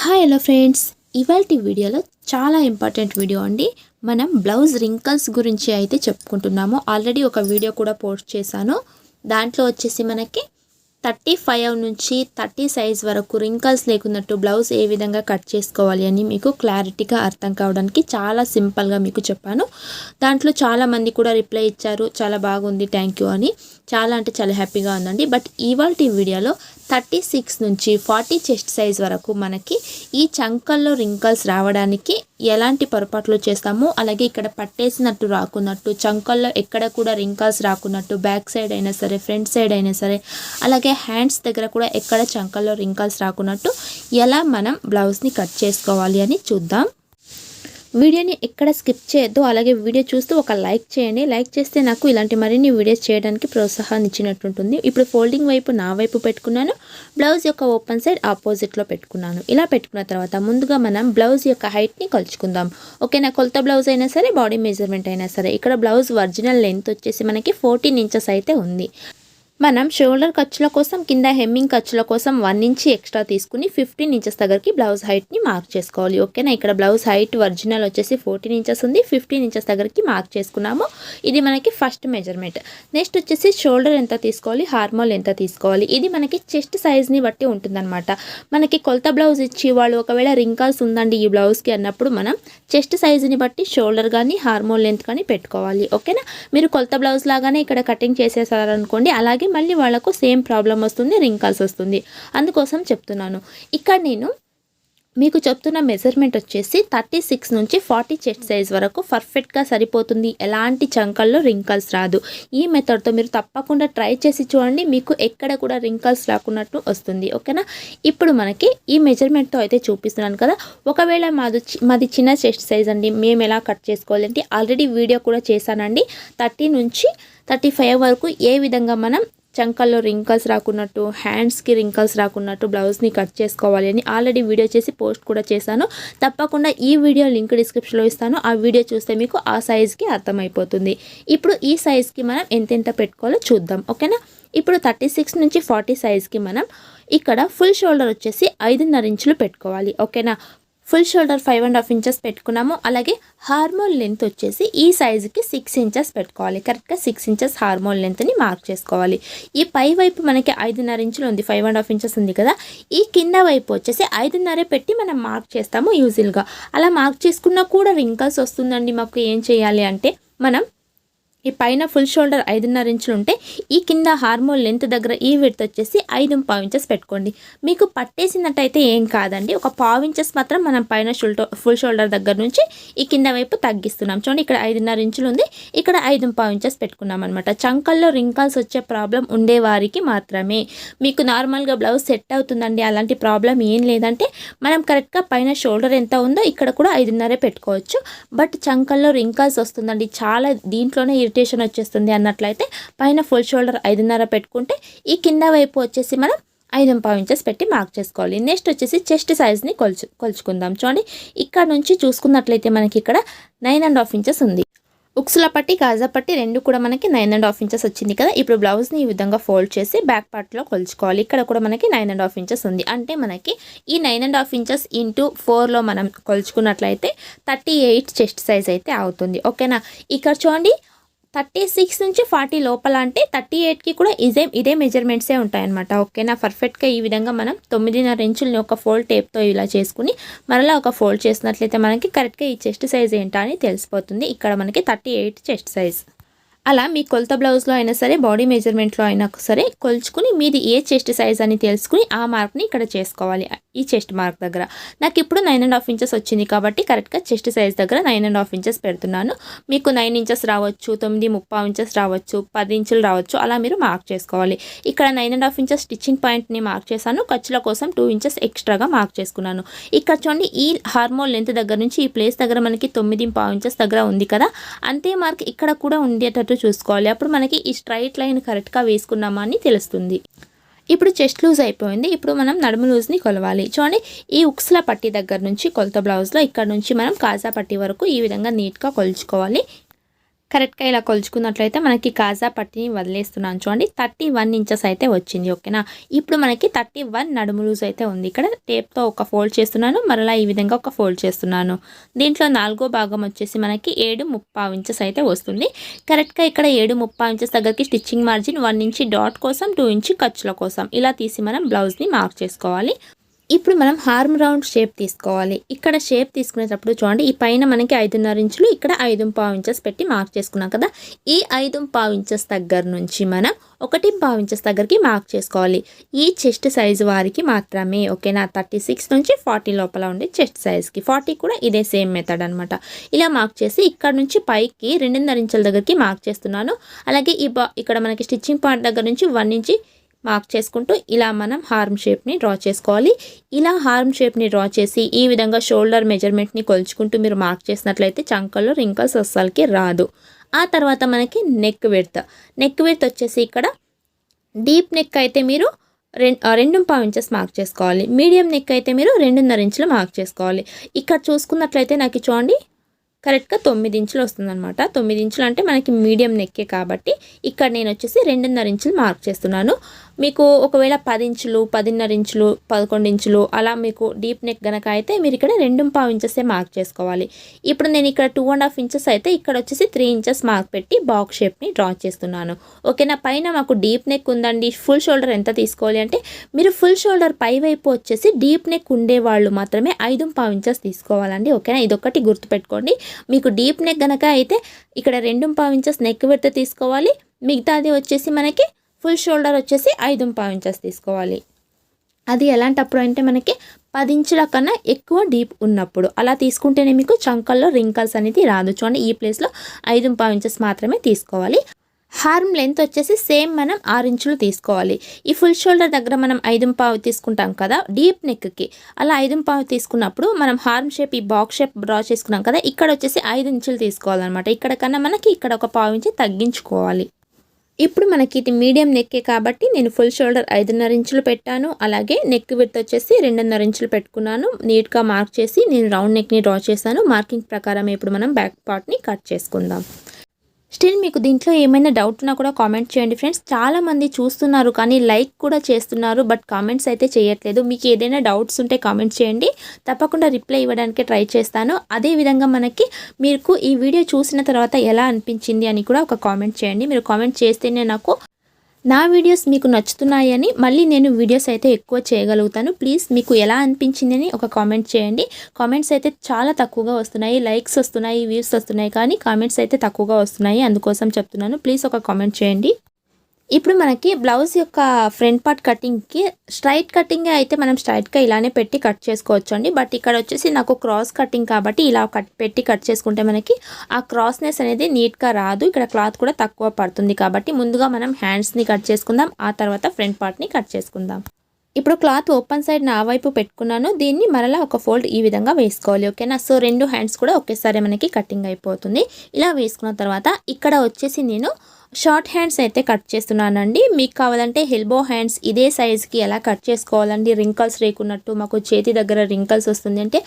Hi hello friends, ఇవాల్టి వీడియోలో చాలా ఇంపార్టెంట్ వీడియో అండి. మనం బ్లౌజ్ రింకల్స్ గురించి అయితే చెప్పుకుంటున్నాము. ఆల్రెడీ ఒక వీడియో కూడా పోస్ట్ చేశాను. దాంట్లో వచ్చేసి మనకి 35 నుంచి 30 సైజ్ వరకు రింకల్స్ లేకున్నట్టు బ్లౌజ్ ఏ విధంగా కట్ చేసుకోవాలి అని మీకు క్లారిటీగా అర్థం కావడానికి చాలా సింపుల్గా మీకు చెప్పాను. దాంట్లో చాలామంది కూడా రిప్లై ఇచ్చారు, చాలా బాగుంది, థ్యాంక్ యూ అని. చాలా అంటే చాలా హ్యాపీగా ఉందండి. బట్ ఇవాల్టి వీడియోలో 36 నుంచి 40 చెస్ట్ సైజ్ వరకు మనకి ఈ చంకల్లో రింకల్స్ రావడానికి ఎలాంటి పొరపాట్లు చేస్తాము, అలాగే ఇక్కడ పట్టేసినట్టు రాకున్నట్టు, చంకల్లో ఎక్కడ కూడా రింకల్స్ రాకున్నట్టు, బ్యాక్ సైడ్ అయినా సరే ఫ్రంట్ సైడ్ అయినా సరే, అలాగే హ్యాండ్స్ దగ్గర కూడా ఎక్కడ చంకల్లో రింకల్స్ రాకున్నట్టు ఎలా మనం బ్లౌజ్ని కట్ చేసుకోవాలి అని చూద్దాం. వీడియోని ఎక్కడ స్కిప్ చేయొద్దు. అలాగే వీడియో చూస్తూ ఒక లైక్ చేయండి. లైక్ చేస్తే నాకు ఇలాంటి మరిన్ని వీడియోస్ చేయడానికి ప్రోత్సాహాన్ని ఇచ్చినట్టుంటుంది. ఇప్పుడు ఫోల్డింగ్ వైపు నా వైపు పెట్టుకున్నాను, బ్లౌజ్ యొక్క ఓపెన్ సైడ్ ఆపోజిట్లో పెట్టుకున్నాను. ఇలా పెట్టుకున్న తర్వాత ముందుగా మనం బ్లౌజ్ యొక్క హైట్ని కొలుచుకుందాం. ఓకేనా, కొలత బ్లౌజ్ అయినా సరే, బాడీ మెజర్మెంట్ అయినా సరే. ఇక్కడ బ్లౌజ్ ఒరిజినల్ లెంత్ వచ్చేసి మనకి 14 ఇంచెస్ అయితే ఉంది. మనం షోల్డర్ ఖర్చుల కోసం, కింద హెమ్మింగ్ ఖర్చుల కోసం 1 ఇంచ్ ఎక్స్ట్రా తీసుకుని 15 ఇంచెస్ దగ్గరికి బ్లౌజ్ హైట్ని మార్క్ చేసుకోవాలి. ఓకేనా, ఇక్కడ బ్లౌజ్ హైట్ ఒరిజినల్ వచ్చేసి 14 ఇంచెస్ ఉంది. 15 ఇంచెస్ దగ్గరికి మార్క్ చేసుకున్నాము. ఇది మనకి ఫస్ట్ మెజర్మెంట్. నెక్స్ట్ వచ్చేసి షోల్డర్ ఎంత తీసుకోవాలి, హార్మోల్ ఎంత తీసుకోవాలి, ఇది మనకి చెస్ట్ సైజ్ని బట్టి ఉంటుందన్నమాట. మనకి కొలత బ్లౌజ్ ఇచ్చి వాళ్ళు ఒకవేళ రింకల్స్ ఉందండి ఈ బ్లౌజ్కి అన్నప్పుడు మనం చెస్ట్ సైజుని బట్టి షోల్డర్ కానీ హార్మోల్ లెంత్ కానీ పెట్టుకోవాలి. ఓకేనా, మీరు కొలత బ్లౌజ్ లాగానే ఇక్కడ కటింగ్ చేసేసారనుకోండి, అలాగే మళ్ళీ వాళ్ళకు సేమ్ ప్రాబ్లం వస్తుంది, రింకల్స్ వస్తుంది. అందుకోసం చెప్తున్నాను. ఇక్కడ నేను మీకు చెప్తున్న మెజర్మెంట్ వచ్చేసి 36 నుంచి 40 చెస్ట్ సైజ్ వరకు పర్ఫెక్ట్గా సరిపోతుంది. ఎలాంటి చంకల్లో రింకల్స్ రాదు. ఈ మెథడ్తో మీరు తప్పకుండా ట్రై చేసి చూడండి, మీకు ఎక్కడ కూడా రింకల్స్ రాకున్నట్టు వస్తుంది. ఓకేనా, ఇప్పుడు మనకి ఈ మెజర్మెంట్తో అయితే చూపిస్తున్నాను కదా. ఒకవేళ మాది చిన్న చెస్ట్ సైజ్ అండి, మేము ఎలా కట్ చేసుకోవాలంటే ఆల్రెడీ వీడియో కూడా చేశానండి. 30 నుంచి 35 వరకు ఏ విధంగా మనం చంకల్లో రింకల్స్ రాకున్నట్టు, హ్యాండ్స్కి రింకల్స్ రాకున్నట్టు బ్లౌజ్ని కట్ చేసుకోవాలి అని ఆల్రెడీ వీడియో చేసి పోస్ట్ కూడా చేశాను. తప్పకుండా ఈ వీడియో లింక్ డిస్క్రిప్షన్లో ఇస్తాను. ఆ వీడియో చూస్తే మీకు ఆ సైజ్కి అర్థమైపోతుంది. ఇప్పుడు ఈ సైజ్కి మనం ఎంతెంత పెట్టుకోవాలో చూద్దాం. ఓకేనా, ఇప్పుడు 36 నుంచి 40 సైజ్కి మనం ఇక్కడ ఫుల్ షోల్డర్ వచ్చేసి 5.5 ఇంచులు పెట్టుకోవాలి. ఓకేనా, ఫుల్ షోల్డర్ 5.5 ఇంచెస్ పెట్టుకున్నాము. అలాగే హార్మోల్ లెంత్ వచ్చేసి ఈ సైజుకి 6 ఇంచెస్ పెట్టుకోవాలి. కరెక్ట్గా 6 ఇంచెస్ హార్మోల్ లెంత్ని మార్క్ చేసుకోవాలి. ఈ పై వైపు మనకి 5.5 ఇంచులు ఉంది, 5.5 ఇంచెస్ ఉంది కదా. ఈ కింద వైపు వచ్చేసి 5.5 పెట్టి మనం మార్క్ చేస్తాము యూజువల్గా. అలా మార్క్ చేసుకున్నా కూడా రింకల్స్ వస్తుందండి. మాకు ఏం చేయాలి అంటే, మనం ఈ పైన ఫుల్ షోల్డర్ 5.5 ఇంచులు ఉంటే ఈ కింద హార్మోల్ లెంత్ దగ్గర ఈ విడ్త్ వచ్చేసి 5.5 ఇంచెస్ పెట్టుకోండి. మీకు పట్టేసినట్టయితే ఏం కాదండి, ఒక 1/2 ఇంచెస్ మాత్రం మనం పైన ఫుల్ షోల్డర్ దగ్గర నుంచి ఈ కింద వైపు తగ్గిస్తున్నాం. చూడండి, ఇక్కడ 5.5 ఇంచులు ఉంది, ఇక్కడ 5.5 ఇంచెస్ పెట్టుకున్నాం అనమాట. చంకల్లో రింకల్స్ వచ్చే ప్రాబ్లం ఉండేవారికి మాత్రమే. మీకు నార్మల్గా బ్లౌజ్ సెట్ అవుతుందండి, అలాంటి ప్రాబ్లం ఏం లేదంటే మనం కరెక్ట్గా పైన షోల్డర్ ఎంత ఉందో ఇక్కడ కూడా 5.5 పెట్టుకోవచ్చు. బట్ చంకల్లో రింకల్స్ వస్తుందండి, చాలా దీంట్లోనే ఇరిటేషన్ వచ్చేస్తుంది అన్నట్లయితే పైన ఫుల్ షోల్డర్ 5.5 పెట్టుకుంటే ఈ కింద వైపు వచ్చేసి మనం 5.5 ఇంచెస్ పెట్టి మార్క్ చేసుకోవాలి. నెక్స్ట్ వచ్చేసి చెస్ట్ సైజ్ని కొలుచుకుందాం. చూడండి, ఇక్కడ నుంచి చూసుకున్నట్లయితే మనకి ఇక్కడ 9.5 ఇంచెస్ ఉంది. ఉక్సుల పట్టి, కాజా పట్టి రెండు కూడా మనకి 9.5 ఇంచెస్ వచ్చింది కదా. ఇప్పుడు బ్లౌజ్ని ఈ విధంగా ఫోల్డ్ చేసి బ్యాక్ పార్ట్లో కొలుచుకోవాలి. ఇక్కడ కూడా మనకి 9.5 ఇంచెస్ ఉంది. అంటే మనకి ఈ 9.5 ఇంచెస్ ఇంటూ 4లో మనం కొలుచుకున్నట్లయితే 38 చెస్ట్ సైజ్ అయితే అవుతుంది. ఓకేనా, ఇక్కడ చూడండి 36 నుంచి 40 లోపల అంటే 38కి కూడా ఇదే మెజర్మెంట్సే ఉంటాయన్నమాట. ఓకేనా, పర్ఫెక్ట్గా ఈ విధంగా మనం 9.5 ఇంచులని ఒక ఫోల్డ్ టేప్తో ఇలా చేసుకుని మరలా ఒక ఫోల్డ్ చేసినట్లయితే మనకి కరెక్ట్గా ఈ చెస్ట్ సైజ్ ఏంటో అని తెలిసిపోతుంది. ఇక్కడ మనకి 38 చెస్ట్ సైజ్. అలా మీ కొలత బ్లౌజ్లో అయినా సరే, బాడీ మెజర్మెంట్లో అయినా సరే కొలుచుకుని మీది ఏ చెస్ట్ సైజ్ అని తెలుసుకుని ఆ మార్క్ని ఇక్కడ చేసుకోవాలి. ఈ చెస్ట్ మార్క్ దగ్గర నాకు ఇప్పుడు 9.5 ఇంచెస్ వచ్చింది కాబట్టి కరెక్ట్గా చెస్ట్ సైజ్ దగ్గర 9.5 ఇంచెస్ పెడుతున్నాను. మీకు 9 ఇంచెస్ రావచ్చు, 9.5 ఇంచెస్ రావచ్చు, 10 ఇంచులు రావచ్చు, అలా మీరు మార్క్ చేసుకోవాలి. ఇక్కడ 9.5 ఇంచెస్ స్టిచ్చింగ్ పాయింట్ని మార్క్ చేశాను. ఖర్చుల కోసం 2 ఇంచెస్ ఎక్స్ట్రాగా మార్క్ చేసుకున్నాను. ఇక్కడ చూడండి, ఈ హార్మోల్ లెంత్ దగ్గర నుంచి ఈ ప్లేస్ దగ్గర మనకి 9.5 ఇంచెస్ దగ్గర ఉంది కదా. అంతే మార్క్ ఇక్కడ కూడా ఉండేటట్టు చూసుకోవాలి. అప్పుడు మనకి ఈ స్ట్రైట్ లైన్ కరెక్ట్గా వేసుకున్నామా అని తెలుస్తుంది. ఇప్పుడు చెస్ట్ లూజ్ అయిపోయింది. ఇప్పుడు మనం నడుము లూజ్ని కొలవాలి. చూడండి, ఈ ఉక్స్ల పట్టి దగ్గర నుంచి కొలత బ్లౌజ్లో ఇక్కడ నుంచి మనం కాజా పట్టి వరకు ఈ విధంగా నీట్గా కొలుచుకోవాలి. కరెక్ట్గా ఇలా కొలుచుకున్నట్లయితే మనకి కాజా పట్టిని వదిలేస్తున్నాను చూడండి. 31 ఇంచెస్ అయితే వచ్చింది. ఓకేనా, ఇప్పుడు మనకి 31 నడుము లూజ్ అయితే ఉంది. ఇక్కడ టేప్తో ఒక ఫోల్డ్ చేస్తున్నాను, మరలా ఈ విధంగా ఒక ఫోల్డ్ చేస్తున్నాను. దీంట్లో 4వ భాగం వచ్చేసి మనకి 7.5 ఇంచెస్ అయితే వస్తుంది. కరెక్ట్గా ఇక్కడ 7.5 ఇంచెస్ దగ్గరికి స్టిచ్చింగ్ మార్జిన్ 1 ఇంచ్ డాట్ కోసం, 2 ఇంచ్ ఖర్చుల కోసం ఇలా తీసి మనం బ్లౌజ్ని మార్క్ చేసుకోవాలి. ఇప్పుడు మనం హార్మ్ రౌండ్ షేప్ తీసుకోవాలి. ఇక్కడ షేప్ తీసుకునేటప్పుడు చూడండి, ఈ పైన మనకి 5.5 ఇంచులు, ఇక్కడ 5.5 ఇంచెస్ పెట్టి మార్క్ చేసుకున్నాం కదా. ఈ 5.5 ఇంచెస్ దగ్గర నుంచి మనం 1.5 ఇంచెస్ దగ్గరికి మార్క్ చేసుకోవాలి. ఈ చెస్ట్ సైజు వారికి మాత్రమే. ఓకేనా, 36 నుంచి 40 లోపల ఉండే చెస్ట్ సైజ్కి, 40 కూడా ఇదే సేమ్ మెథడ్ అనమాట. ఇలా మార్క్ చేసి ఇక్కడ నుంచి పైకి 2.5 ఇంచుల దగ్గరికి మార్క్ చేస్తున్నాను. అలాగే ఇక్కడ మనకి స్టిచ్చింగ్ పాయింట్ దగ్గర నుంచి 1 ఇంచ్ మార్క్ చేసుకుంటూ ఇలా మనం హార్మ్ షేప్ని డ్రా చేసుకోవాలి. ఇలా హార్మ్ షేప్ని డ్రా చేసి ఈ విధంగా షోల్డర్ మెజర్మెంట్ని కొలుచుకుంటూ మీరు మార్క్ చేసినట్లయితే చంకల్లో రింకల్స్ అస్సలకి రాదు. ఆ తర్వాత మనకి నెక్ విడ్త్ వచ్చేసి ఇక్కడ డీప్ నెక్ అయితే మీరు 2.5 ఇంచెస్ మార్క్ చేసుకోవాలి. మీడియం నెక్ అయితే మీరు 2.5 ఇంచులు మార్క్ చేసుకోవాలి. ఇక్కడ చూసుకున్నట్లయితే నాకు చూడండి కరెక్ట్గా 9 ఇంచులు వస్తుందన్నమాట. 9 ఇంచులు అంటే మనకి మీడియం నెక్కే కాబట్టి ఇక్కడ నేను వచ్చేసి 2.5 ఇంచులు మార్క్ చేస్తున్నాను. మీకు ఒకవేళ 10 ఇంచులు, 10.5 ఇంచులు, 11 ఇంచులు అలా మీకు డీప్ నెక్ గనక అయితే మీరు ఇక్కడ 2.5 ఇంచెసే మార్క్ చేసుకోవాలి. ఇప్పుడు నేను ఇక్కడ 2.5 ఇంచెస్ అయితే ఇక్కడ వచ్చేసి 3 ఇంచెస్ మార్క్ పెట్టి బాక్స్ షేప్ని డ్రా చేస్తున్నాను. ఓకేనా, పైన మాకు డీప్ నెక్ ఉందండి, ఫుల్ షోల్డర్ ఎంత తీసుకోవాలి అంటే మీరు ఫుల్ షోల్డర్ పై వైపు వచ్చేసి డీప్ నెక్ ఉండేవాళ్ళు మాత్రమే 5.5 ఇంచెస్ తీసుకోవాలండి. ఓకేనా, ఇదొకటి గుర్తుపెట్టుకోండి. మీకు డీప్ నెక్ గనక అయితే ఇక్కడ 2.5 ఇంచెస్ నెక్ విడ్త్ తీసుకోవాలి. మిగతాది వచ్చేసి మనకి ఫుల్ షోల్డర్ వచ్చేసి 5.5 ఇంచెస్ తీసుకోవాలి. అది ఎలాంటప్పుడు అంటే మనకి 10 ఇంచుల కన్నా ఎక్కువ డీప్ ఉన్నప్పుడు అలా తీసుకుంటేనే మీకు చంకల్లో రింకల్స్ అనేది రాదు. చూడండి, ఈ ప్లేస్లో 5.5 ఇంచెస్ మాత్రమే తీసుకోవాలి. హార్మ్ లెంత్ వచ్చేసి సేమ్ మనం 6 ఇంచులు తీసుకోవాలి. ఈ ఫుల్ షోల్డర్ దగ్గర మనం 5.5 తీసుకుంటాం కదా డీప్ నెక్కి, అలా 5.5 తీసుకున్నప్పుడు మనం హార్మ్ షేప్ ఈ బాక్స్ షేప్ డ్రా చేసుకున్నాం కదా, ఇక్కడ వచ్చేసి 5 ఇంచులు తీసుకోవాలన్నమాట. ఇక్కడ కన్నా మనకి ఇక్కడ ఒక 1/2 ఇంచు తగ్గించుకోవాలి. ఇప్పుడు మనకి ఇది మీడియం నెక్కే కాబట్టి నేను ఫుల్ షోల్డర్ 5.5 ఇంచులు పెట్టాను. అలాగే నెక్ విడ్త్ వచ్చేసి 2.5 ఇంచులు పెట్టుకున్నాను. నీట్గా మార్క్ చేసి నేను రౌండ్ నెక్ని డ్రా చేశాను. మార్కింగ్ ప్రకారం ఇప్పుడు మనం బ్యాక్ పార్ట్ని కట్ చేసుకుందాం. స్టిల్ మీకు దీంట్లో ఏమైనా డౌట్ ఉన్నా కూడా కామెంట్ చేయండి ఫ్రెండ్స్. చాలామంది చూస్తున్నారు కానీ లైక్ కూడా చేస్తున్నారు, బట్ కామెంట్స్ అయితే చేయట్లేదు. మీకు ఏదైనా డౌట్స్ ఉంటే కామెంట్ చేయండి, తప్పకుండా రిప్లై ఇవ్వడానికి ట్రై చేస్తాను. అదేవిధంగా మనకి మీకు ఈ వీడియో చూసిన తర్వాత ఎలా అనిపించింది అని కూడా ఒక కామెంట్ చేయండి. మీరు కామెంట్ చేస్తేనే నాకు నా వీడియోస్ మీకు నచ్చుతున్నాయని మళ్ళీ నేను వీడియోస్ అయితే ఎక్కువ చేయగలుగుతాను. ప్లీజ్ మీకు ఎలా అనిపించిందని ఒక కామెంట్ చేయండి. కామెంట్స్ అయితే చాలా తక్కువగా వస్తున్నాయి, లైక్స్ వస్తున్నాయి, వ్యూస్ వస్తున్నాయి, కానీ కామెంట్స్ అయితే తక్కువగా వస్తున్నాయి. అందుకోసం చెప్తున్నాను, ప్లీజ్ ఒక కామెంట్ చేయండి. ఇప్పుడు మనకి బ్లౌజ్ యొక్క ఫ్రంట్ పార్ట్ కటింగ్కి స్ట్రైట్ కటింగ్ అయితే మనం స్ట్రైట్గా ఇలానే పెట్టి కట్ చేసుకోవచ్చు అండి. బట్ ఇక్కడ వచ్చేసి నాకు క్రాస్ కటింగ్ కాబట్టి ఇలా పెట్టి కట్ చేసుకుంటే మనకి ఆ క్రాస్నెస్ అనేది నీట్గా రాదు. ఇక్కడ క్లాత్ కూడా తక్కువ పడుతుంది కాబట్టి ముందుగా మనం హ్యాండ్స్ని కట్ చేసుకుందాం, ఆ తర్వాత ఫ్రంట్ పార్ట్ని కట్ చేసుకుందాం. ఇప్పుడు క్లాత్ ఓపెన్ సైడ్ నా వైపు పెట్టుకున్నాను. దీన్ని మరలా ఒక ఫోల్డ్ ఈ విధంగా వేసుకోవాలి. ఓకేనా, సో 2 హ్యాండ్స్ కూడా ఒకేసారి మనకి కటింగ్ అయిపోతుంది. ఇలా వేసుకున్న తర్వాత ఇక్కడ వచ్చేసి నేను షార్ట్ హ్యాండ్స్ అయితే కట్ చేస్తున్నానండి. మీకు కావాలంటే ఎల్బో హ్యాండ్స్ ఇదే సైజ్కి ఎలా కట్ చేసుకోవాలండి, రింకల్స్ రేకున్నట్టు మాకు చేతి దగ్గర రింకల్స్ వస్తుంది అంటే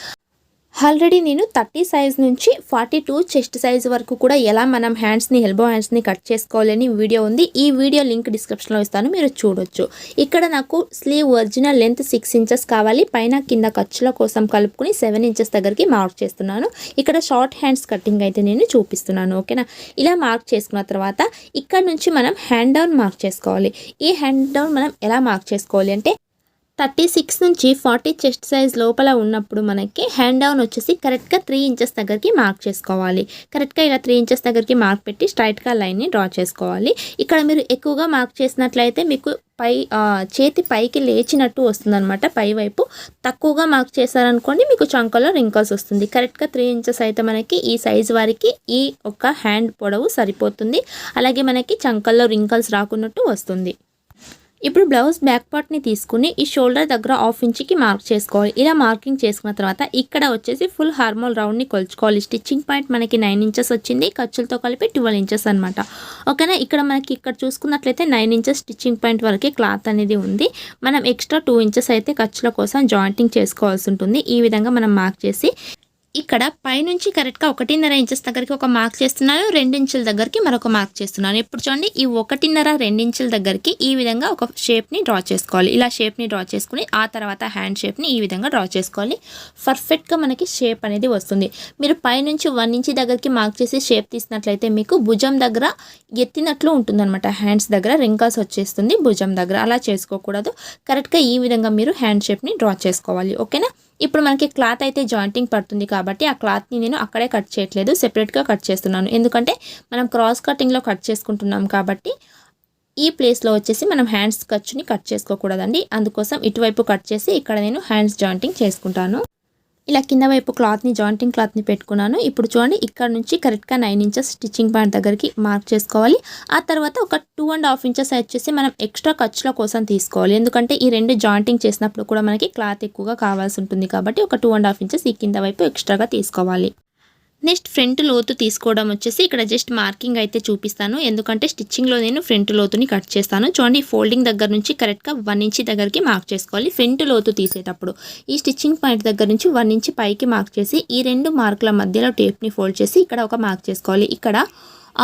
ఆల్రెడీ నేను 30 సైజ్ నుంచి 42 చెస్ట్ సైజ్ వరకు కూడా ఎలా మనం హ్యాండ్స్ని ఎల్బో హ్యాండ్స్ని కట్ చేసుకోవాలని వీడియో ఉంది. ఈ వీడియో లింక్ డిస్క్రిప్షన్లో ఇస్తాను, మీరు చూడొచ్చు. ఇక్కడ నాకు స్లీవ్ ఒరిజినల్ లెంత్ 6 ఇంచెస్ కావాలి. పైన కింద ఖర్చుల కోసం కలుపుకుని 7 ఇంచెస్ దగ్గరికి మార్క్ చేస్తున్నాను. ఇక్కడ షార్ట్ హ్యాండ్స్ కటింగ్ అయితే నేను చూపిస్తున్నాను. ఓకేనా, ఇలా మార్క్ చేసుకున్న తర్వాత ఇక్కడ నుంచి మనం హ్యాండ్ డౌన్ మార్క్ చేసుకోవాలి. ఈ హ్యాండ్ డౌన్ మనం ఎలా మార్క్ చేసుకోవాలి అంటే 36 నుంచి 40 చెస్ట్ సైజ్ లోపల ఉన్నప్పుడు మనకి హ్యాండ్ డౌన్ వచ్చేసి కరెక్ట్గా 3 ఇంచెస్ దగ్గరికి మార్క్ చేసుకోవాలి. కరెక్ట్గా ఇలా 3 ఇంచెస్ దగ్గరికి మార్క్ పెట్టి స్ట్రైట్గా లైన్ని డ్రా చేసుకోవాలి. ఇక్కడ మీరు ఎక్కువగా మార్క్ చేసినట్లయితే మీకు చేతి పైకి లేచినట్టు వస్తుందన్నమాట. పై వైపు తక్కువగా మార్క్ చేశారనుకోండి మీకు చంకలో రింకల్స్ వస్తుంది. కరెక్ట్గా 3 ఇంచెస్ అయితే మనకి ఈ సైజ్ వారికి ఈ ఒక హ్యాండ్ పొడవు సరిపోతుంది. అలాగే మనకి చంకల్లో రింకల్స్ రాకున్నట్టు వస్తుంది. ఇప్పుడు బ్లౌజ్ బ్యాక్ పార్ట్ని తీసుకుని ఈ షోల్డర్ దగ్గర 1/2 ఇంచుకి మార్క్ చేసుకోవాలి. ఇలా మార్కింగ్ చేసుకున్న తర్వాత ఇక్కడ వచ్చేసి ఫుల్ హార్మోల్ రౌండ్ని కొలుచుకోవాలి. స్టిచ్చింగ్ పాయింట్ మనకి 9 ఇంచెస్ వచ్చింది, ఖర్చులతో కలిపి 12 ఇంచెస్ అనమాట. ఓకేనా, ఇక్కడ మనకి ఇక్కడ చూసుకున్నట్లయితే 9 ఇంచెస్ స్టిచ్చింగ్ పాయింట్ వరకు క్లాత్ అనేది ఉంది. మనం ఎక్స్ట్రా 2 ఇంచెస్ అయితే ఖర్చుల కోసం జాయింటింగ్ చేసుకోవాల్సి ఉంటుంది. ఈ విధంగా మనం మార్క్ చేసి ఇక్కడ పైనుంచి కరెక్ట్గా 1.5 ఇంచెస్ దగ్గరికి ఒక మార్క్ చేస్తున్నాను, 2 ఇంచుల దగ్గరికి మరొక మార్క్ చేస్తున్నాను. ఇప్పుడు చూడండి ఈ 1.5 2 ఇంచుల దగ్గరికి ఈ విధంగా ఒక షేప్ని డ్రా చేసుకోవాలి. ఇలా షేప్ని డ్రా చేసుకుని ఆ తర్వాత హ్యాండ్ షేప్ని ఈ విధంగా డ్రా చేసుకోవాలి. పర్ఫెక్ట్గా మనకి షేప్ అనేది వస్తుంది. మీరు పైనుంచి 1 ఇంచ్ దగ్గరికి మార్క్ చేసి షేప్ తీసినట్లయితే మీకు భుజం దగ్గర ఎత్తినట్లు ఉంటుందన్నమాట. హ్యాండ్స్ దగ్గర రింకల్స్ వచ్చేస్తుంది భుజం దగ్గర. అలా చేసుకోకూడదు. కరెక్ట్గా ఈ విధంగా మీరు హ్యాండ్ షేప్ని డ్రా చేసుకోవాలి. ఓకేనా. ఇప్పుడు మనకి క్లాత్ అయితే జాయింటింగ్ పడుతుంది కాబట్టి ఆ క్లాత్ని నేను అక్కడే కట్ చేయట్లేదు, సెపరేట్గా కట్ చేస్తున్నాను. ఎందుకంటే మనం క్రాస్ కటింగ్లో కట్ చేసుకుంటున్నాం కాబట్టి ఈ ప్లేస్లో వచ్చేసి మనం హ్యాండ్స్ ఖర్చుని కట్ చేసుకోకూడదండి. అందుకోసం ఇటువైపు కట్ చేసి ఇక్కడ నేను హ్యాండ్స్ జాయింటింగ్ చేసుకుంటాను. ఇలా కింద వైపు జాయింటింగ్ క్లాత్ని పెట్టుకున్నాను. ఇప్పుడు చూడండి ఇక్కడ నుంచి కరెక్ట్గా 9 ఇంచెస్ స్టిచ్చింగ్ పాయింట్ దగ్గరికి మార్క్ చేసుకోవాలి. ఆ తర్వాత ఒక 2.5 ఇంచెస్ వచ్చేసి మనం ఎక్స్ట్రా ఖర్చుల కోసం తీసుకోవాలి. ఎందుకంటే ఈ రెండు జాయింటింగ్ చేసినప్పుడు కూడా మనకి క్లాత్ ఎక్కువగా కావాల్సి ఉంటుంది కాబట్టి ఒక 2.5 ఇంచెస్ ఈ కింద వైపు ఎక్స్ట్రాగా తీసుకోవాలి. నెక్స్ట్ ఫ్రంట్ లోతు తీసుకోవడం వచ్చేసి ఇక్కడ జస్ట్ మార్కింగ్ అయితే చూపిస్తాను. ఎందుకంటే స్టిచ్చింగ్లో నేను ఫ్రంట్ లోతుని కట్ చేస్తాను. చూడండి ఫోల్డింగ్ దగ్గర నుంచి కరెక్ట్గా 1 ఇంచ్ దగ్గరికి మార్క్ చేసుకోవాలి. ఫ్రంట్ లోతు తీసేటప్పుడు ఈ స్టిచ్చింగ్ పాయింట్ దగ్గర నుంచి 1 ఇంచ్ పైకి మార్క్ చేసి ఈ రెండు మార్కుల మధ్యలో టేప్ని ఫోల్డ్ చేసి ఇక్కడ ఒక మార్క్ చేసుకోవాలి. ఇక్కడ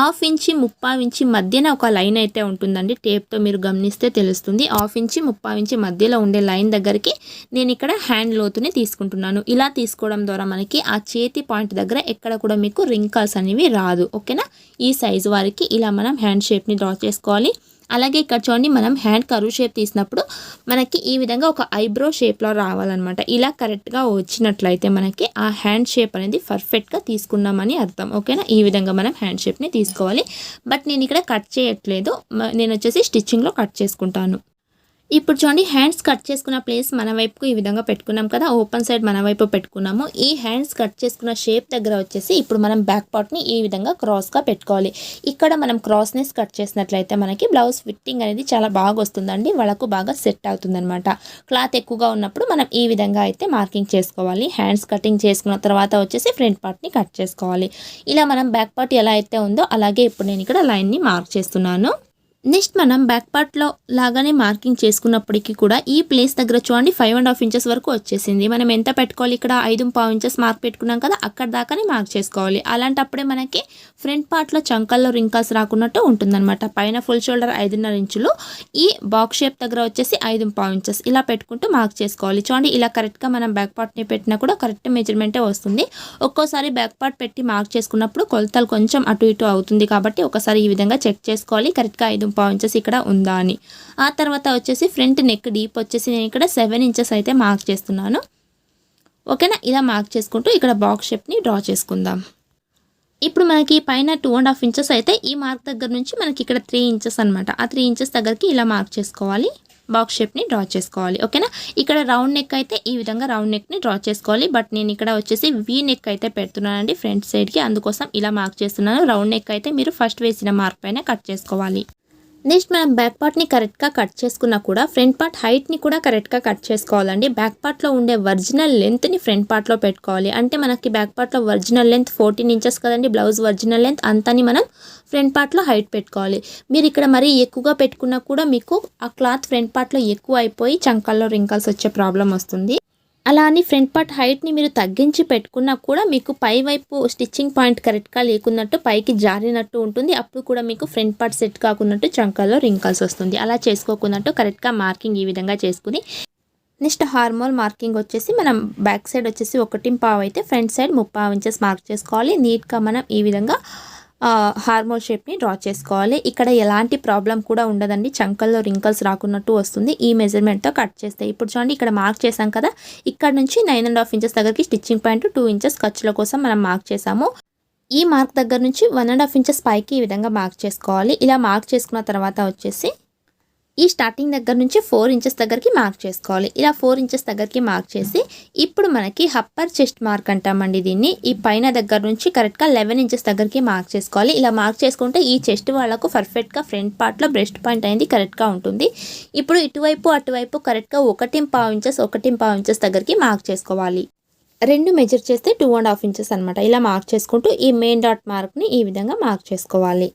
1/2 ఇంచ్ 3/4 ఇంచ్ మధ్యన ఒక లైన్ అయితే ఉంటుందండి. టేప్తో మీరు గమనిస్తే తెలుస్తుంది. 1/2 ఇంచ్ 3/4 ఇంచ్ మధ్యలో ఉండే లైన్ దగ్గరికి నేను ఇక్కడ హ్యాండ్ లోతుని తీసుకుంటున్నాను. ఇలా తీసుకోవడం ద్వారా మనకి ఆ చేతి పాయింట్ దగ్గర ఎక్కడ కూడా మీకు రింకల్స్ అనేవి రాదు. ఓకేనా. ఈ సైజు వారికి ఇలా మనం హ్యాండ్ షేప్ని డ్రా చేసుకోవాలి. అలాగే ఇక్కడ చూడండి మనం హ్యాండ్ కర్వ్ షేప్ తీసినప్పుడు మనకి ఈ విధంగా ఒక ఐబ్రో షేప్లో రావాలన్నమాట. ఇలా కరెక్ట్గా వచ్చినట్లయితే మనకి ఆ హ్యాండ్ షేప్ అనేది పర్ఫెక్ట్గా తీసుకున్నామని అర్థం. ఓకేనా. ఈ విధంగా మనం హ్యాండ్ షేప్ని తీసుకోవాలి. బట్ నేను ఇక్కడ కట్ చేయట్లేదు, నేను వచ్చేసి స్టిచ్చింగ్లో కట్ చేసుకుంటాను. ఇప్పుడు చూడండి హ్యాండ్స్ కట్ చేసుకున్న ప్లేస్ మన వైపుకు ఈ విధంగా పెట్టుకున్నాం కదా, ఓపెన్ సైడ్ మన వైపు పెట్టుకున్నాము. ఈ హ్యాండ్స్ కట్ చేసుకున్న షేప్ దగ్గర వచ్చేసి ఇప్పుడు మనం బ్యాక్ పార్ట్ని ఈ విధంగా క్రాస్గా పెట్టుకోవాలి. ఇక్కడ మనం క్రాస్నెస్ కట్ చేసినట్లయితే మనకి బ్లౌజ్ ఫిట్టింగ్ అనేది చాలా బాగా వస్తుందండి. వాళ్ళకు బాగా సెట్ అవుతుందన్నమాట. క్లాత్ ఎక్కువగా ఉన్నప్పుడు మనం ఈ విధంగా అయితే మార్కింగ్ చేసుకోవాలి. హ్యాండ్స్ కటింగ్ చేసుకున్న తర్వాత వచ్చేసి ఫ్రంట్ పార్ట్ని కట్ చేసుకోవాలి. ఇలా మనం బ్యాక్ పార్ట్ ఎలా అయితే ఉందో అలాగే ఇప్పుడు నేను ఇక్కడ లైన్ని మార్క్ చేస్తున్నాను. నెక్స్ట్ మనం బ్యాక్ పార్ట్లో లాగానే మార్కింగ్ చేసుకున్నప్పటికీ కూడా ఈ ప్లేస్ దగ్గర చూడండి 5.5 ఇంచెస్ వరకు వచ్చేసింది. మనం ఎంత పెట్టుకోవాలి, ఇక్కడ 5.5 ఇంచెస్ మార్క్ పెట్టుకున్నాం కదా, అక్కడ దాకానే మార్క్ చేసుకోవాలి. అలాంటప్పుడే మనకి ఫ్రంట్ పార్ట్లో చంకల్లో రింకల్స్ రాకున్నట్టు ఉంటుందన్నమాట. పైన ఫుల్ షోల్డర్ 5.5 ఇంచులు, ఈ బాక్స్ షేప్ దగ్గర వచ్చేసి 5.5 ఇంచెస్ ఇలా పెట్టుకుంటూ మార్క్ చేసుకోవాలి. చూడండి ఇలా కరెక్ట్గా మనం బ్యాక్ పార్ట్ని పెట్టినా కూడా కరెక్ట్ మెజర్మెంటే వస్తుంది. ఒక్కోసారి బ్యాక్ పార్ట్ పెట్టి మార్క్ చేసుకున్నప్పుడు కొలతలు కొంచెం అటు ఇటు అవుతుంది కాబట్టి ఒకసారి ఈ విధంగా చెక్ చేసుకోవాలి కరెక్ట్గా 5.5 ఇంచెస్ ఇక్కడ ఉందా అని. ఆ తర్వాత వచ్చేసి ఫ్రంట్ నెక్ డీప్ వచ్చేసి నేను ఇక్కడ 7 ఇంచెస్ అయితే మార్క్ చేస్తున్నాను. ఓకేనా. ఇలా మార్క్ చేసుకుంటూ ఇక్కడ బాక్స్ షేప్ని డ్రా చేసుకుందాం. ఇప్పుడు మనకి పైన 2.5 ఇంచెస్ అయితే ఈ మార్క్ దగ్గర నుంచి మనకి ఇక్కడ 3 ఇంచెస్ అనమాట. ఆ 3 ఇంచెస్ దగ్గరికి ఇలా మార్క్ చేసుకోవాలి. బాక్స్ షేప్ని డ్రా చేసుకోవాలి. ఓకేనా. ఇక్కడ రౌండ్ నెక్ అయితే ఈ విధంగా రౌండ్ నెక్ని డ్రా చేసుకోవాలి. బట్ నేను ఇక్కడ వచ్చేసి వీ నెక్ అయితే పెడుతున్నానండి ఫ్రంట్ సైడ్కి, అందుకోసం ఇలా మార్క్ చేస్తున్నాను. రౌండ్ నెక్ అయితే మీరు ఫస్ట్ వేసిన మార్క్ పైన కట్ చేసుకోవాలి. నెక్స్ట్ మనం బ్యాక్ పార్ట్ని కరెక్ట్గా కట్ చేసుకున్నా కూడా ఫ్రంట్ పార్ట్ హైట్ని కూడా కరెక్ట్గా కట్ చేసుకోవాలండి. బ్యాక్ పార్ట్లో ఉండే ఒరిజినల్ లెంత్ని ఫ్రంట్ పార్ట్లో పెట్టుకోవాలి. అంటే మనకి బ్యాక్ పార్ట్లో ఒరిజినల్ లెంత్ 14 ఇంచెస్ కదండి, బ్లౌజ్ ఒరిజినల్ లెంత్ అంతని మనం ఫ్రంట్ పార్ట్లో హైట్ పెట్టుకోవాలి. మీరు ఇక్కడ మరీ ఎక్కువగా పెట్టుకున్నా కూడా మీకు ఆ క్లాత్ ఫ్రంట్ పార్ట్లో ఎక్కువ అయిపోయి చంకల్లో రింకల్స్ వచ్చే ప్రాబ్లం వస్తుంది. అలా అని ఫ్రంట్ పార్ట్ హైట్ని మీరు తగ్గించి పెట్టుకున్నా కూడా మీకు పై వైపు స్టిచ్చింగ్ పాయింట్ కరెక్ట్గా లేకున్నట్టు పైకి జారినట్టు ఉంటుంది. అప్పుడు కూడా మీకు ఫ్రంట్ పార్ట్ సెట్ కాకున్నట్టు చంకల్లో రింకల్స్ వస్తుంది. అలా చేసుకోకున్నట్టు కరెక్ట్గా మార్కింగ్ ఈ విధంగా చేసుకుని నెక్స్ట్ హార్మోల్ మార్కింగ్ వచ్చేసి మనం బ్యాక్ సైడ్ వచ్చేసి 1.5 అయితే ఫ్రంట్ సైడ్ 3.5 ఇంచెస్ మార్క్ చేసుకోవాలి. నీట్గా మనం ఈ విధంగా హార్మోల్ షేప్ని డ్రా చేసుకోవాలి. ఇక్కడ ఎలాంటి ప్రాబ్లం కూడా ఉండదండి, చంకల్లో రింకల్స్ రాకున్నట్టు వస్తుంది ఈ మెజర్మెంట్తో కట్ చేస్తే. ఇప్పుడు చూడండి ఇక్కడ మార్క్ చేసాం కదా, ఇక్కడ నుంచి 9.5 ఇంచెస్ దగ్గరికి స్టిచ్చింగ్ పాయింట్ 2 ఇంచెస్ ఖర్చుల కోసం మనం మార్క్ చేసాము. ఈ మార్క్ దగ్గర నుంచి 1.5 ఇంచెస్ పైకి ఈ విధంగా మార్క్ చేసుకోవాలి. ఇలా మార్క్ చేసుకున్న తర్వాత వచ్చేసి ఈ స్టార్టింగ్ దగ్గర నుంచి 4 ఇంచెస్ దగ్గరికి మార్క్ చేసుకోవాలి. ఇలా 4 ఇంచెస్ దగ్గరికి మార్క్ చేసి ఇప్పుడు మనకి అప్పర్ చెస్ట్ మార్క్ అంటామండి దీన్ని. ఈ పైన దగ్గర నుంచి కరెక్ట్గా 11 ఇంచెస్ దగ్గరికి మార్క్ చేసుకోవాలి. ఇలా మార్క్ చేసుకుంటే ఈ చెస్ట్ వాళ్ళకు పర్ఫెక్ట్గా ఫ్రంట్ పార్ట్లో బ్రెస్ట్ పాయింట్ అనేది కరెక్ట్గా ఉంటుంది. ఇప్పుడు ఇటువైపు అటువైపు కరెక్ట్గా 1.5 ఇంచెస్ దగ్గరికి మార్క్ చేసుకోవాలి. రెండు మెజర్ చేస్తే 2.5 ఇంచెస్ అనమాట. ఇలా మార్క్ చేసుకుంటూ ఈ మెయిన్ డాట్ మార్క్ని ఈ విధంగా మార్క్ చేసుకోవాలి.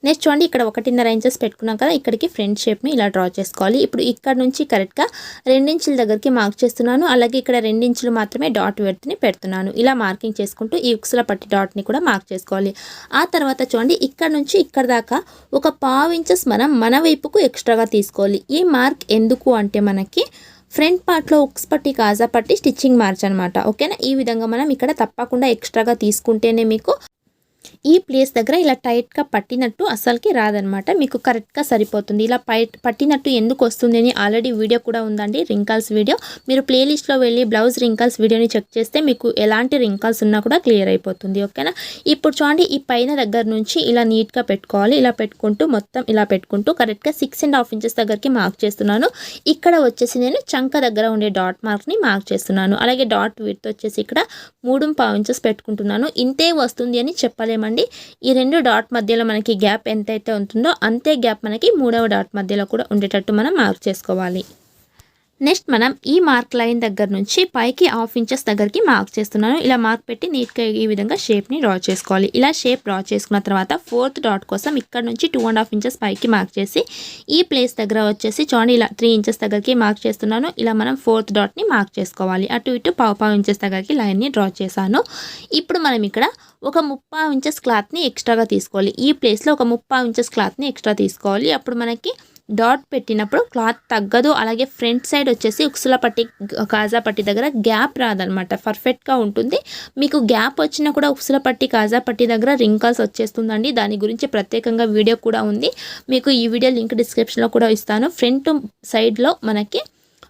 నెక్స్ట్ చూడండి ఇక్కడ 1.5 ఇంచెస్ పెట్టుకున్నాం కదా, ఇక్కడికి ఫ్రంట్ షేప్ని ఇలా డ్రా చేసుకోవాలి. ఇప్పుడు ఇక్కడ నుంచి కరెక్ట్గా 2 ఇంచుల దగ్గరికి మార్క్ చేస్తున్నాను. అలాగే ఇక్కడ 2 ఇంచులు మాత్రమే డాట్ వెడ్త్ని పెడుతున్నాను. ఇలా మార్కింగ్ చేసుకుంటూ ఈ ఉక్సుల పట్టి డాట్ని కూడా మార్క్ చేసుకోవాలి. ఆ తర్వాత చూడండి ఇక్కడ నుంచి ఇక్కడ దాకా ఒక 1/2 ఇంచెస్ మనం మన వైపుకు ఎక్స్ట్రాగా తీసుకోవాలి. ఈ మార్క్ ఎందుకు అంటే మనకి ఫ్రంట్ పార్ట్లో ఉక్స్ పట్టి కాజా పట్టి స్టిచ్చింగ్ మార్చ్ అనమాట. ఓకేనా, ఈ విధంగా మనం ఇక్కడ తప్పకుండా ఎక్స్ట్రాగా తీసుకుంటేనే మీకు ఈ ప్లేస్ దగ్గర ఇలా టైట్గా పట్టినట్టు అసలుకి రాదనమాట, మీకు కరెక్ట్గా సరిపోతుంది. ఇలా పట్టినట్టు ఎందుకు వస్తుంది అని ఆల్రెడీ వీడియో కూడా ఉందండి, రింకల్స్ వీడియో. మీరు ప్లేలిస్ట్లో వెళ్ళి బ్లౌజ్ రింకల్స్ వీడియోని చెక్ చేస్తే మీకు ఎలాంటి రింకల్స్ ఉన్నా కూడా క్లియర్ అయిపోతుంది. ఓకేనా, ఇప్పుడు చూడండి ఈ పైన దగ్గర నుంచి ఇలా నీట్గా పెట్టుకోవాలి. ఇలా పెట్టుకుంటూ మొత్తం ఇలా పెట్టుకుంటూ కరెక్ట్గా 6.5 ఇంచెస్ దగ్గరికి మార్క్ చేస్తున్నాను. ఇక్కడ వచ్చేసి నేను చంక దగ్గర ఉండే డాట్ మార్క్ని మార్క్ చేస్తున్నాను. అలాగే డాట్ విడ్త్ వచ్చేసి ఇక్కడ 3.5 ఇంచెస్ పెట్టుకుంటున్నాను. ఇంతే వస్తుంది అని చెప్పలేమండి. ఈ 2 డాట్ మధ్యలో మనకి గ్యాప్ ఎంతైతే ఉంటుందో అంతే గ్యాప్ మనకి 3వ డాట్ మధ్యలో కూడా ఉండేటట్టు మనం మార్క్ చేసుకోవాలి. నెక్స్ట్ మనం ఈ మార్క్ లైన్ దగ్గర నుంచి పైకి 1/2 ఇంచెస్ దగ్గరికి మార్క్ చేస్తున్నాను. ఇలా మార్క్ పెట్టి నీట్గా ఈ విధంగా షేప్ని డ్రా చేసుకోవాలి. ఇలా షేప్ డ్రా చేసుకున్న తర్వాత 4th డాట్ కోసం ఇక్కడ నుంచి 2.5 ఇంచెస్ పైకి మార్క్ చేసి ఈ ప్లేస్ దగ్గర వచ్చేసి చూడండి ఇలా 3 ఇంచెస్ దగ్గరికి మార్క్ చేస్తున్నాను. ఇలా మనం 4th డాట్ని మార్క్ చేసుకోవాలి. అటు ఇటు 1/2 ఇంచెస్ దగ్గరికి లైన్ని డ్రా చేశాను. ఇప్పుడు మనం ఇక్కడ ఒక 3/5 ఇంచెస్ క్లాత్ని ఎక్స్ట్రాగా తీసుకోవాలి. ఈ ప్లేస్లో ఒక 3/5 ఇంచెస్ క్లాత్ని ఎక్స్ట్రా తీసుకోవాలి. అప్పుడు మనకి డాట్ పెట్టినప్పుడు క్లాత్ తగ్గదు. అలాగే ఫ్రంట్ సైడ్ వచ్చేసి ఉక్సుల పట్టి కాజా పట్టి దగ్గర గ్యాప్ రాదనమాట, పర్ఫెక్ట్గా ఉంటుంది. మీకు గ్యాప్ వచ్చినా కూడా ఉక్సుల పట్టి కాజా పట్టి దగ్గర రింకల్స్ వచ్చేస్తుందండి. దాని గురించి ప్రత్యేకంగా వీడియో కూడా ఉంది, మీకు ఈ వీడియో లింక్ డిస్క్రిప్షన్లో కూడా ఇస్తాను. ఫ్రంట్ సైడ్లో మనకి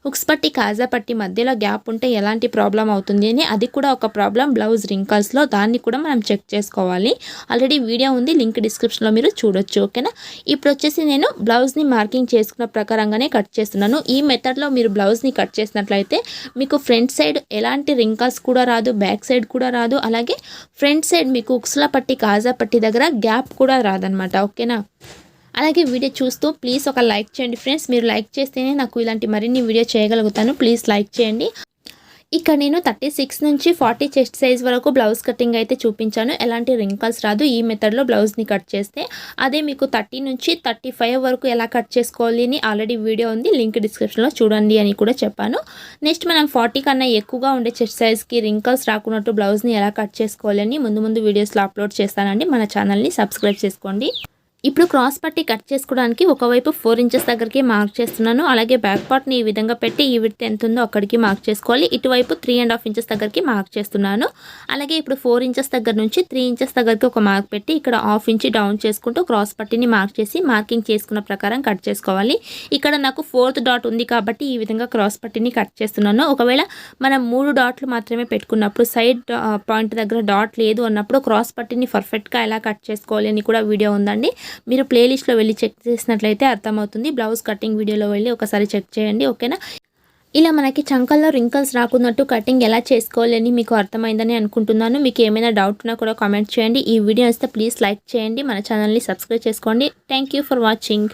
హుక్స్ పట్టి కాజా పట్టి మధ్యలో గ్యాప్ ఉంటే ఎలాంటి ప్రాబ్లం అవుతుంది అని, అది కూడా ఒక ప్రాబ్లం బ్లౌజ్ రింకల్స్లో, దాన్ని కూడా మనం చెక్ చేసుకోవాలి. ఆల్రెడీ వీడియో ఉంది, లింక్ డిస్క్రిప్షన్లో మీరు చూడొచ్చు. ఓకేనా, ఇప్పుడు వచ్చేసి నేను బ్లౌజ్ని మార్కింగ్ చేసుకున్న ప్రకారంగానే కట్ చేస్తున్నాను. ఈ మెథడ్లో మీరు బ్లౌజ్ని కట్ చేసినట్లయితే మీకు ఫ్రంట్ సైడ్ ఎలాంటి రింకల్స్ కూడా రాదు, బ్యాక్ సైడ్ కూడా రాదు. అలాగే ఫ్రంట్ సైడ్ మీకు ఉక్సుల పట్టి కాజా పట్టి దగ్గర గ్యాప్ కూడా రాదనమాట. ఓకేనా, అలాగే వీడియో చూస్తూ ప్లీజ్ ఒక లైక్ చేయండి ఫ్రెండ్స్. మీరు లైక్ చేస్తేనే నాకు ఇలాంటి మరిన్ని వీడియో చేయగలుగుతాను. ప్లీజ్ లైక్ చేయండి. ఇక్కడ నేను 36 నుంచి 40 చెస్ట్ సైజ్ వరకు బ్లౌజ్ కటింగ్ అయితే చూపించాను. ఎలాంటి రింకల్స్ రాదు ఈ మెథడ్లో బ్లౌజ్ని కట్ చేస్తే. అదే మీకు 30 నుంచి 35 వరకు ఎలా కట్ చేసుకోవాలి అని ఆల్రెడీ వీడియో ఉంది, లింక్ డిస్క్రిప్షన్లో చూడండి అని కూడా చెప్పాను. నెక్స్ట్ మనం 40 కన్నా ఎక్కువగా ఉండే చెస్ట్ సైజ్కి రింకల్స్ రాకున్నట్టు బ్లౌజ్ని ఎలా కట్ చేసుకోవాలి అని ముందు విడియోస్లో అప్లోడ్ చేస్తానండి. మన ఛానల్ని సబ్స్క్రైబ్ చేసుకోండి. ఇప్పుడు క్రాస్ పట్టి కట్ చేసుకోవడానికి ఒకవైపు 4 ఇంచెస్ దగ్గరికి మార్క్ చేస్తున్నాను. అలాగే బ్యాక్ పార్ట్ని ఈ విధంగా పెట్టి ఈ విడ్త్ ఎంత ఉందో అక్కడికి మార్క్ చేసుకోవాలి. ఇటువైపు 3.5 ఇంచెస్ దగ్గరికి మార్క్ చేస్తున్నాను. అలాగే ఇప్పుడు 4 ఇంచెస్ దగ్గర నుంచి 3 ఇంచెస్ దగ్గరికి ఒక మార్క్ పెట్టి ఇక్కడ 1/2 ఇంచ్ డౌన్ చేసుకుంటూ క్రాస్ పట్టిని మార్క్ చేసి మార్కింగ్ చేసుకున్న ప్రకారం కట్ చేసుకోవాలి. ఇక్కడ నాకు 4th డాట్ ఉంది కాబట్టి ఈ విధంగా క్రాస్ పట్టిని కట్ చేస్తున్నాను. ఒకవేళ మనం 3 డాట్లు మాత్రమే పెట్టుకున్నప్పుడు, సైడ్ పాయింట్ దగ్గర డాట్ లేదు అన్నప్పుడు క్రాస్ పట్టిని పర్ఫెక్ట్గా ఎలా కట్ చేసుకోవాలి అని కూడా వీడియో ఉందండి. మీరు ప్లేలిస్ట్లో వెళ్ళి చెక్ చేసినట్లయితే అర్థమవుతుంది. బ్లౌజ్ కటింగ్ వీడియోలో వెళ్ళి ఒకసారి చెక్ చేయండి. ఓకేనా, ఇలా మనకి చంకల్లో రింకల్స్ రాకున్నట్టు కటింగ్ ఎలా చేసుకోవాలని మీకు అర్థమైందని అనుకుంటున్నాను. మీకు ఏమైనా డౌట్ ఉన్నా కూడా కామెంట్ చేయండి. ఈ వీడియో ఇస్తే ప్లీజ్ లైక్ చేయండి, మన ఛానల్ని సబ్స్క్రైబ్ చేసుకోండి. Thank you for watching.